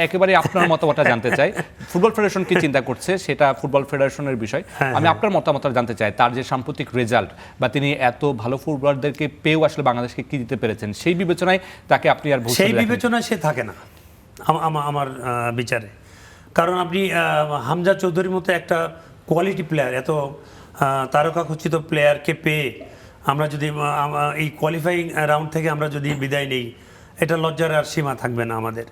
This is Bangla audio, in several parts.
একেবারে আপনার মতামতটা জানতে চাই। ফুটবল ফেডারেশন কি চিন্তা করছে সেটা ফুটবল ফেডারেশনের বিষয়। আমি আপনার মতামতটা জানতে চাই, তার যে সাম্প্রতিক রেজাল্ট বা তিনি এত ভালো ফুটবলারদেরকে পেয়েও আসলে বাংলাদেশকে কি দিতে পেরেছেন, সেই বিবেচনায় তাকে আপনি আর সেই বিবেচনায় সে থাকে না আমার বিচারে। কারণ আপনি হামজা চৌধুরীর মতো একটা কোয়ালিটি প্লেয়ার, এত তারকাখচিত প্লেয়ারকে পেয়ে আমরা যদি এই কোয়ালিফাইং রাউন্ড থেকে আমরা যদি বিদায় নেই, এটা লজ্জার আর সীমা থাকবে না আমাদের।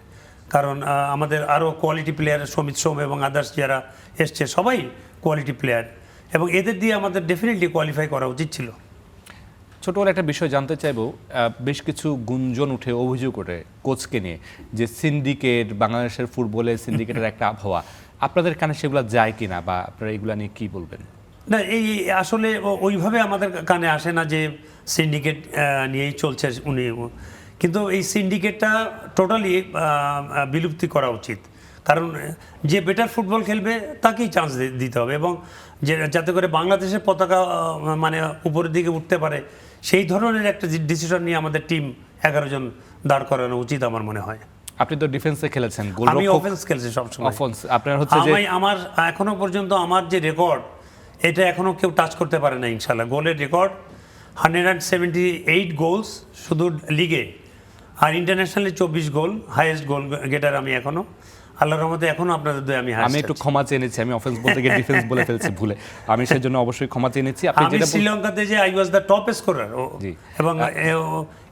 কারণ আমাদের আরও কোয়ালিটি প্লেয়ার সমিত সোম এবং আদার্স যারা এসছে সবাই কোয়ালিটি প্লেয়ার, এবং এদের দিয়ে আমাদের ডেফিনেটলি কোয়ালিফাই করা উচিত ছিল। ছোট করে একটা বিষয় জানতে চাইবো, বেশ কিছু গুঞ্জন উঠে অভিযোগ ওঠে কোচকে নিয়ে যে সিন্ডিকেট, বাংলাদেশের ফুটবলে সিন্ডিকেটের একটা আবহাওয়া, আপনাদের কানে সেগুলো যায় কিনা বা আপনারা এগুলো নিয়ে কি বলবেন? না, এই আসলে ওইভাবে আমাদের কানে আসে না যে সিন্ডিকেট নিয়েই চলছে উনি, কিন্তু এই সিন্ডিকেটটা টোটালি বিলুপ্তি করা উচিত। কারণ যে বেটার ফুটবল খেলবে তাকেই চান্স দিতে হবে, এবং যে যাতে করে বাংলাদেশের পতাকা মানে উপরের দিকে উঠতে পারে সেই ধরনের একটা ডিসিশন নিয়ে আমাদের টিম 11 জন দাঁড় করানো উচিত আমার মনে হয়। আপনি তো ডিফেন্সে খেলেছেন, আমি অফেন্স খেলছি সবসময়। আপনার হচ্ছে যে আমার এখনো পর্যন্ত আমার যে রেকর্ড, এটা এখনো কেউ টাচ করতে পারে না ইনশাল্লাহ। গোলের রেকর্ড 178 গোলস শুধু লিগে, আর ইন্টারন্যাশনালি 24 গোল, হাইয়েস্ট গোল গেটার আমি এখনো, আল্লাহর রহমতে এখনো আপনাদের দয়ে আমি একটু ক্ষমা চেয়ে নিচ্ছি, আমি অফেন্স বলতে গিয়ে ডিফেন্স বলে ফেলছি ভুলে, আমি সেজন্য অবশ্যই ক্ষমা চেয়ে নিচ্ছি। আমি শ্রীলঙ্কাতে যে I was the top scorer, এবং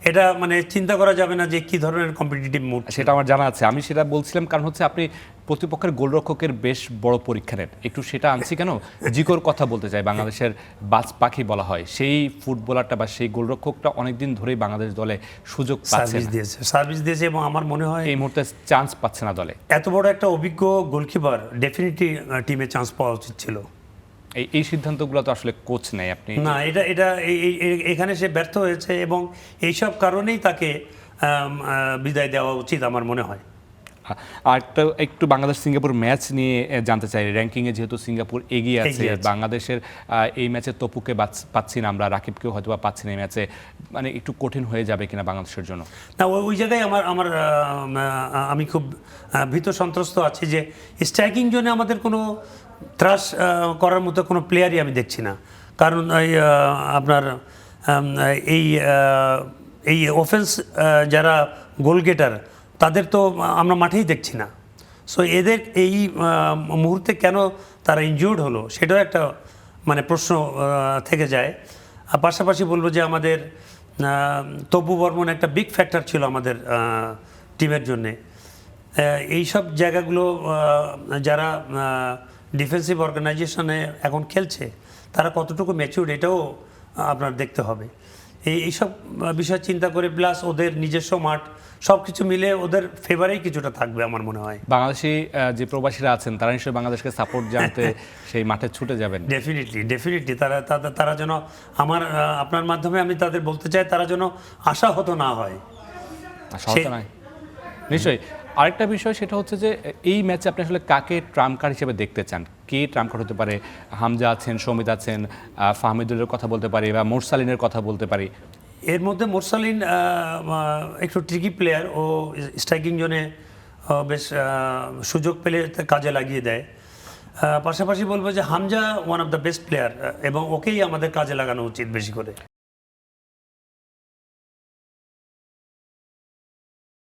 এটা মানে চিন্তা করা যাবে না যে কি ধরনের কম্পিটিটিভ মুড, সেটা আমার জানা আছে। আমি সেটা বলছিলাম কারণ হচ্ছে আপনি প্রতিপক্ষের গোলরক্ষকের বেশ বড় পরীক্ষা নেন, একটু সেটা আনছি কেন, জিকোর কথা বলতে চাই। বাংলাদেশের বাজ পাখি বলা হয় সেই ফুটবলারটা বা সেই গোলরক্ষকটা অনেকদিন ধরেই বাংলাদেশ দলে সুযোগ পাচ্ছে, সার্ভিস দিয়েছে, এবং আমার মনে হয় এই মুহূর্তে চান্স পাচ্ছে না দলে। এত বড় একটা অভিজ্ঞ গোলকিপার ডেফিনেটলি টিমে চান্স পাওয়া উচিত ছিল। এই সিদ্ধান্তগুলো তো আসলে কোচ নেই, আপনি না, এটা এখানে সে ব্যর্থ হয়েছে, এবং এইসব কারণেই তাকে বিদায় দেওয়া উচিত আমার মনে হয়। আর একটু বাংলাদেশ সিঙ্গাপুর ম্যাচ নিয়ে জানতে চাই। র্যাঙ্কিংয়ে যেহেতু সিঙ্গাপুর এগিয়ে আছে, বাংলাদেশের এই ম্যাচে তপুকে পাচ্ছি না আমরা, রাকিবকেও হয়তো বা পাচ্ছি না এই ম্যাচে, মানে একটু কঠিন হয়ে যাবে কিনা বাংলাদেশের জন্য? না, ওই জায়গায় আমি খুব ভীত সন্ত্রস্ত আছি যে স্ট্রাইকিং জোনে আমাদের কোনো ত্রাস করার মতো কোনো প্লেয়ারই আমি দেখছি না। কারণ আপনার এই অফেন্স যারা গোল গেটার তাদের তো আমরা মাঠেই দেখছি না। সো এদের এই মুহূর্তে কেন তারা ইনজিউর্ড হলো সেটাও একটা মানে প্রশ্ন থেকে যায়। আর পাশাপাশি বলবো যে আমাদের তপু বর্মন একটা বিগ ফ্যাক্টর ছিল আমাদের টিমের জন্যে। এইসব জায়গাগুলো যারা ডিফেন্সিভ অর্গানাইজেশনে এখন খেলছে তারা কতটুকু ম্যাচিউর এটাও আপনার দেখতে হবে। এইসব বিষয় চিন্তা করে, প্লাস ওদের নিজস্ব মাঠ, সব কিছু মিলে ওদের ফেভারেই কিছুটা থাকবে আমার মনে হয়। বাংলাদেশি যে প্রবাসীরা আছেন তারা নিশ্চয়ই বাংলাদেশকে সাপোর্ট জানতে সেই মাঠে ছুটে যাবেন। ডেফিনেটলি তারা যেন আপনার মাধ্যমে আমি তাদের বলতে চাই, তারা যেন আশাহত না হয়। নিশ্চয়ই। আরেকটা বিষয় সেটা হচ্ছে যে এই ম্যাচে আপনি আসলে কাকে ট্রাম্প কার্ড হিসেবে দেখতে চান? কে ট্রাম্প কার্ড হতে পারে? হামজা আছেন, সমিত আছেন, ফাহমিদুলের কথা বলতে পারি, বা মোরসালিনের কথা বলতে পারি। এর মধ্যে মোরসালিন একটু ট্রিকি প্লেয়ার, ও স্ট্রাইকিং জোনে বেশ সুযোগ পেলে কাজে লাগিয়ে দেয়। পাশাপাশি বলবো যে Hamza one of the best player, এবং ওকেই আমাদের কাজে লাগানো উচিত বেশি করে।